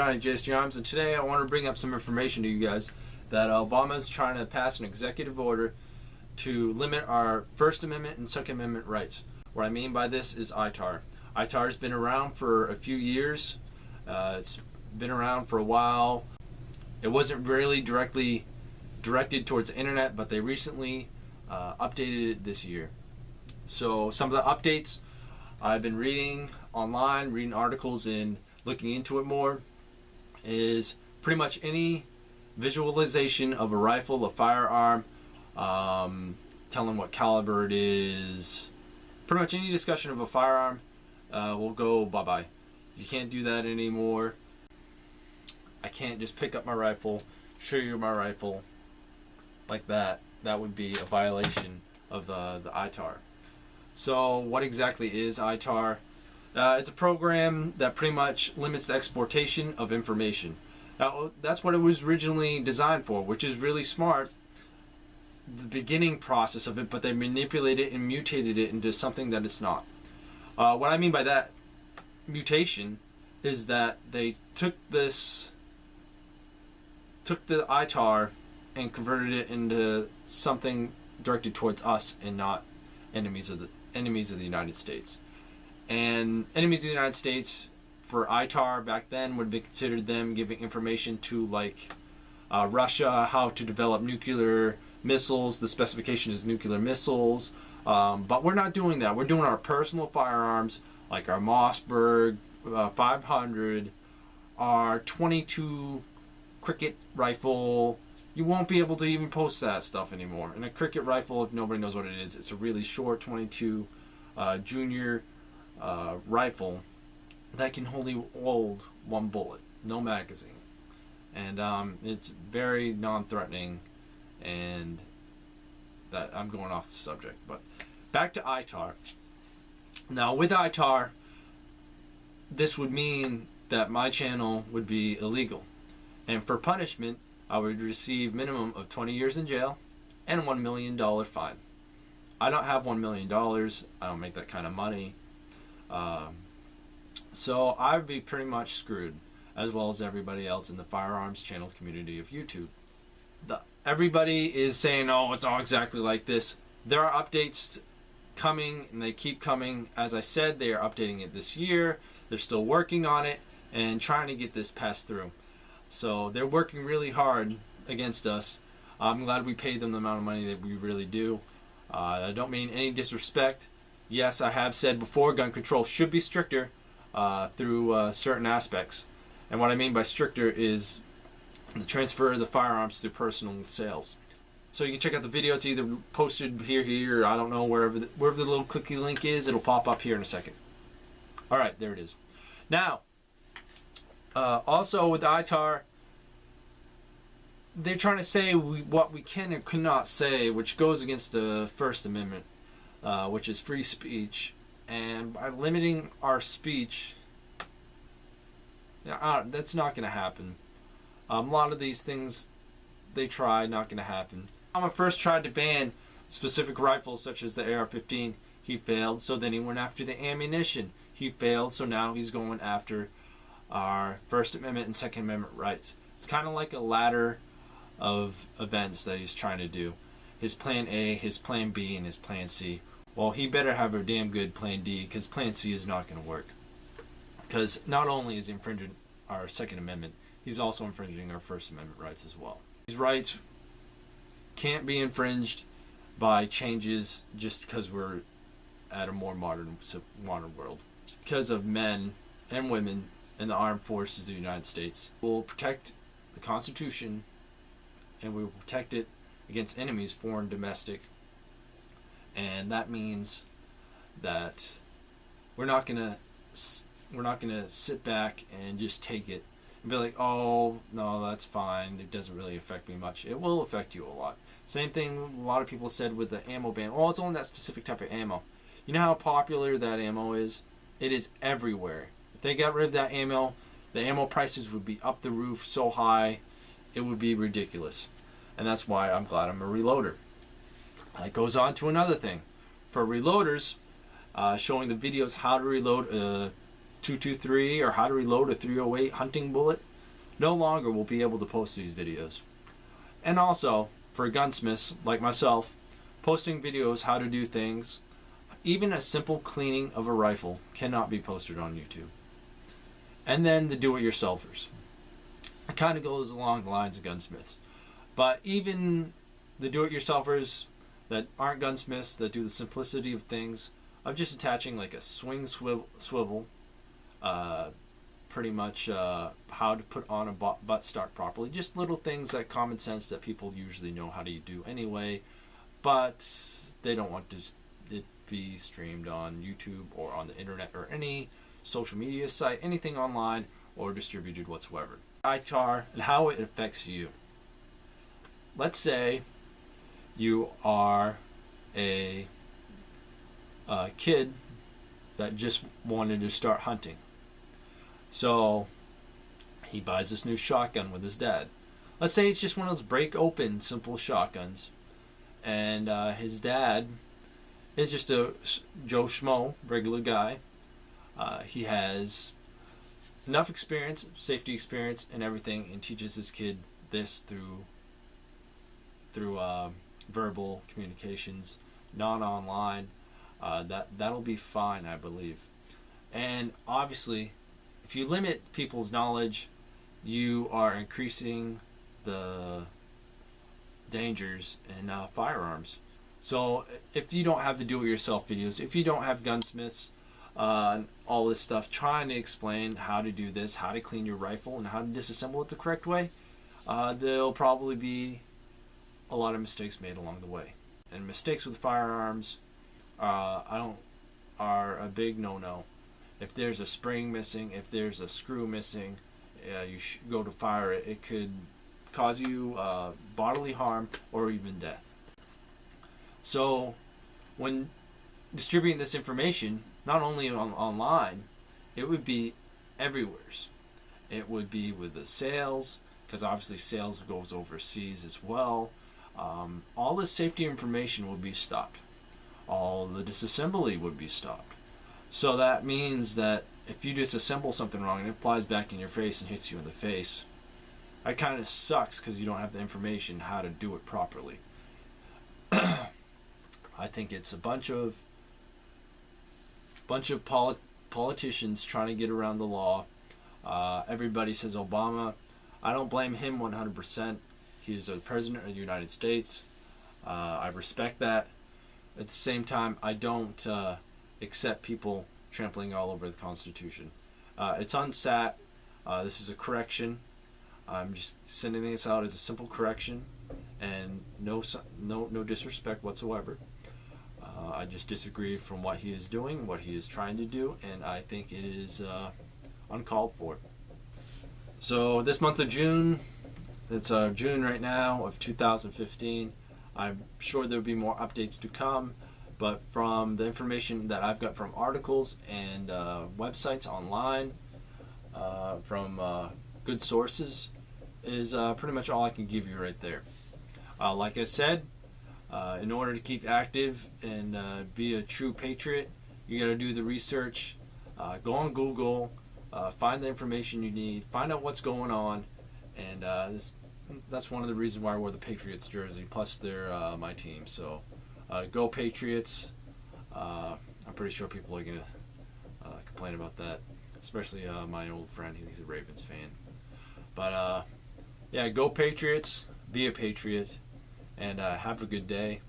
Johnny JSG Arms, and today I want to bring up some information to you guys that Obama's trying to pass an executive order to limit our First Amendment and Second Amendment rights. What I mean by this is ITAR. ITAR has been around for a few years. It's been around for a while. It wasn't really directly directed towards the internet, but they recently updated it this year. So some of the updates I've been reading online, reading articles and looking into it more, is pretty much any visualization of a rifle, a firearm, telling what caliber it is, pretty much any discussion of a firearm will go bye-bye. You can't do that anymore. I can't just pick up my rifle, show you my rifle like that. That would be a violation of the ITAR. So what exactly is ITAR? It's a program that pretty much limits the exportation of information. Now, that's what it was originally designed for, which is really smart, the beginning process of it, but they manipulated and mutated it into something that it's not. What I mean by that mutation is that they took the ITAR and converted it into something directed towards us and not enemies of the United States. And enemies of the United States for ITAR back then would be considered them giving information to like Russia, how to develop nuclear missiles, the specification is nuclear missiles, but we're not doing that. We're doing our personal firearms like our Mossberg 500, our 22 cricket rifle. You won't be able to even post that stuff anymore. And a cricket rifle, if nobody knows what it is, it's a really short 22 junior rifle that can only hold one bullet, no magazine, and it's very non-threatening. And that I'm going off the subject, but back to ITAR. Now with ITAR, this would mean that my channel would be illegal, and for punishment I would receive minimum of 20 years in jail and $1 million fine. I don't have $1 million. I don't make that kind of money. So I would be pretty much screwed, as well as everybody else in the firearms channel community of YouTube. Everybody is saying, oh, it's all exactly like this. There are updates coming, and they keep coming. As I said, they are updating it this year. They're still working on it and trying to get this passed through. So they're working really hard against us. I'm glad we paid them the amount of money that we really do. I don't mean any disrespect. Yes, I have said before, gun control should be stricter through certain aspects. And what I mean by stricter is the transfer of the firearms through personal sales. So you can check out the video. It's either posted here, or I don't know, wherever the little clicky link is. It'll pop up here in a second. All right, there it is. Now, also with ITAR, they're trying to say what we can or cannot say, which goes against the First Amendment, which is free speech. And by limiting our speech, that's not going to happen. A lot of these things they try, not going to happen. Obama first tried to ban specific rifles such as the AR-15. He failed, so then he went after the ammunition. He failed, so now he's going after our First Amendment and Second Amendment rights. It's kind of like a ladder of events that he's trying to do. His plan A, his plan B, and his plan C. Well, he better have a damn good plan D, because plan C is not going to work. Because not only is he infringing our Second Amendment, he's also infringing our First Amendment rights as well. These rights can't be infringed by changes just because we're at a more modern world. Because of men and women in the armed forces of the United States. We'll protect the Constitution, and we will protect it against enemies, foreign, domestic. And that means that we're not gonna sit back and just take it and be like, oh no, that's fine, it doesn't really affect me much. It will affect you a lot. Same thing a lot of people said with the ammo ban. Oh, it's only that specific type of ammo. You know how popular that ammo is? It is everywhere. If they got rid of that ammo, the ammo prices would be up the roof so high, it would be ridiculous. And that's why I'm glad I'm a reloader. It goes on to another thing. For reloaders, showing the videos how to reload a 223 or how to reload a 308 hunting bullet. no longer will be able to post these videos. And also, for gunsmiths like myself, posting videos how to do things, even a simple cleaning of a rifle, cannot be posted on YouTube. And then the do-it-yourselfers. It kind of goes along the lines of gunsmiths. But even the do-it-yourselfers that aren't gunsmiths, that do the simplicity of things, of just attaching like a swing swivel, pretty much how to put on a butt stock properly. Just little things that common sense that people usually know how to do anyway, but they don't want it be streamed on YouTube or on the internet or any social media site, anything online or distributed whatsoever. ITAR and how it affects you. Let's say you are a kid that just wanted to start hunting. So he buys this new shotgun with his dad. Let's say it's just one of those break open simple shotguns, and his dad is just a Joe Schmo, regular guy. He has enough experience, safety experience and everything, and teaches his kid this through verbal communications, not online. That'll be fine, I believe. And obviously, if you limit people's knowledge, you are increasing the dangers in firearms. So if you don't have the do-it-yourself videos, if you don't have gunsmiths, all this stuff trying to explain how to do this, how to clean your rifle, and how to disassemble it the correct way, there'll probably be a lot of mistakes made along the way. And mistakes with firearms are a big no-no. If there's a spring missing, if there's a screw missing, you go to fire it, it could cause you bodily harm or even death. So when distributing this information, not only online, it would be everywhere. It would be with the sales, because obviously sales goes overseas as well. All the safety information will be stopped. All the disassembly would be stopped. So that means that if you disassemble something wrong and it flies back in your face and hits you in the face, that kind of sucks because you don't have the information how to do it properly. I think it's a bunch of politicians trying to get around the law. Everybody says Obama. I don't blame him 100%. He is the president of the United States. I respect that. At the same time, I don't accept people trampling all over the Constitution. It's unsat. This is a correction. I'm just sending this out as a simple correction, and no disrespect whatsoever. I just disagree from what he is doing, what he is trying to do, and I think it is uncalled for. So this month of June, it's June right now of 2015. I'm sure there'll be more updates to come, but from the information that I've got from articles and websites online, from good sources, is pretty much all I can give you right there. Like I said, in order to keep active and be a true patriot, you got to do the research, go on Google, find the information you need, find out what's going on, and that's one of the reasons why I wore the Patriots jersey, plus they're my team. So go Patriots. I'm pretty sure people are going to complain about that, especially my old friend. He's a Ravens fan. But yeah, go Patriots, be a patriot, and have a good day.